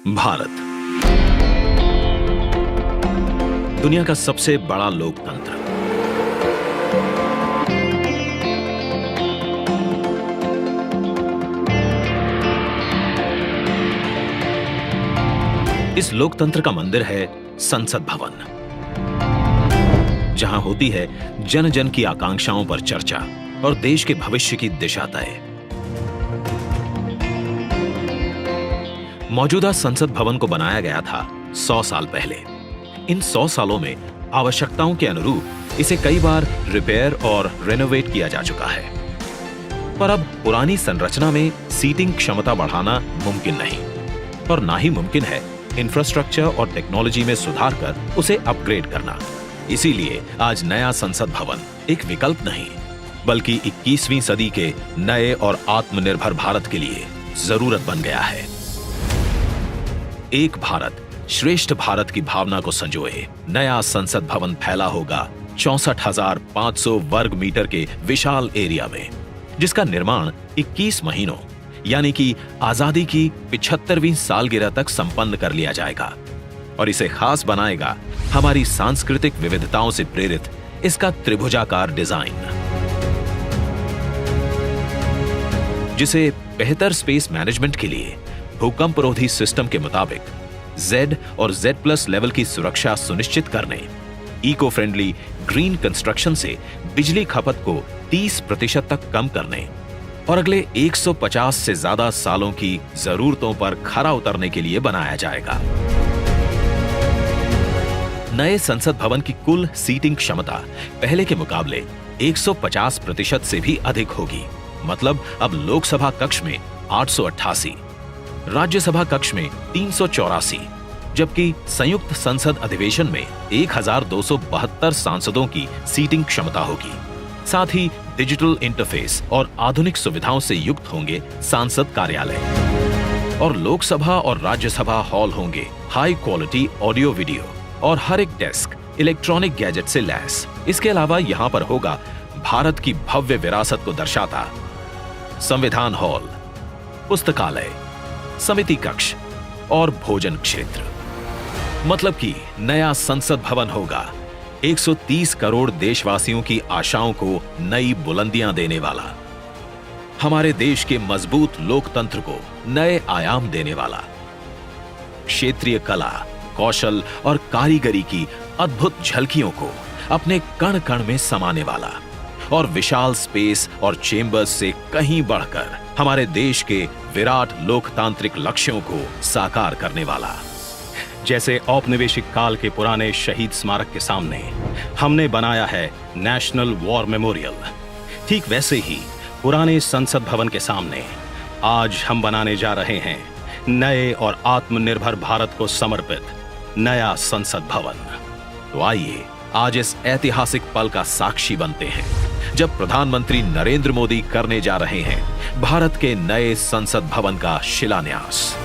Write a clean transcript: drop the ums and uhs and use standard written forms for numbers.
भारत दुनिया का सबसे बड़ा लोकतंत्र। इस लोकतंत्र का मंदिर है संसद भवन, जहां होती है जन जन की आकांक्षाओं पर चर्चा और देश के भविष्य की दिशा तय। मौजूदा संसद भवन को बनाया गया था 100 साल पहले। इन 100 सालों में आवश्यकताओं के अनुरूप इसे कई बार रिपेयर और रेनोवेट किया जा चुका है, पर अब पुरानी संरचना में सीटिंग क्षमता बढ़ाना मुमकिन नहीं, और ना ही मुमकिन है इंफ्रास्ट्रक्चर और टेक्नोलॉजी में सुधार कर उसे अपग्रेड करना। इसीलिए आज नया संसद भवन एक विकल्प नहीं, बल्कि 21वीं सदी के नए और आत्मनिर्भर भारत के लिए जरूरत बन गया है। एक भारत श्रेष्ठ भारत की भावना को संजोए नया संसद भवन फैला होगा 64,500 वर्ग मीटर के विशाल एरिया में, जिसका निर्माण 21 महीनों यानी कि आजादी की 75वीं सालगिरह तक संपन्न कर लिया जाएगा। और इसे खास बनाएगा हमारी सांस्कृतिक विविधताओं से प्रेरित इसका त्रिभुजाकार डिजाइन, जिसे बेहतर स्पेस मैनेजमेंट के लिए भूकंपरोधी सिस्टम के मुताबिक Z और Z+ लेवल की सुरक्षा सुनिश्चित करने, इको फ्रेंडली ग्रीन कंस्ट्रक्शन से बिजली खपत को 30% तक कम करने और अगले 150 से ज्यादा सालों की जरूरतों पर खरा उतरने के लिए बनाया जाएगा। नए संसद भवन की कुल सीटिंग क्षमता पहले के मुकाबले 150% से भी अधिक होगी। मतलब अब लोकसभा कक्ष में 888, राज्यसभा कक्ष में 384, जबकि संयुक्त संसद अधिवेशन में 1272 सांसदों की सीटिंग क्षमता होगी। साथ ही डिजिटल इंटरफेस और आधुनिक सुविधाओं से युक्त होंगे सांसद कार्यालय, और लोकसभा और राज्यसभा हॉल होंगे हाई क्वालिटी ऑडियो वीडियो और हर एक डेस्क इलेक्ट्रॉनिक गैजेट से लैस। इसके अलावा यहां पर होगा भारत की भव्य विरासत को दर्शाता संविधान हॉल, पुस्तकालय, समिति कक्ष और भोजन क्षेत्र। मतलब कि नया संसद भवन होगा 130 करोड़ देशवासियों की आशाओं को नई बुलंदियां देने वाला, हमारे देश के मजबूत लोकतंत्र को नए आयाम देने वाला, क्षेत्रीय कला, कौशल और कारीगरी की अद्भुत झलकियों को अपने कण कण में समाने वाला, और विशाल स्पेस और चेंबर्स से कहीं बढ़कर हमारे देश के विराट लोकतांत्रिक लक्ष्यों को साकार करने वाला। जैसे औपनिवेशिक काल के पुराने शहीद स्मारक के सामने हमने बनाया है नेशनल वॉर मेमोरियल, ठीक वैसे ही पुराने संसद भवन के सामने आज हम बनाने जा रहे हैं नए और आत्मनिर्भर भारत को समर्पित नया संसद भवन। तो आइए आज इस ऐतिहासिक पल का साक्षी बनते हैं, जब प्रधानमंत्री नरेंद्र मोदी करने जा रहे हैं भारत के नए संसद भवन का शिलान्यास।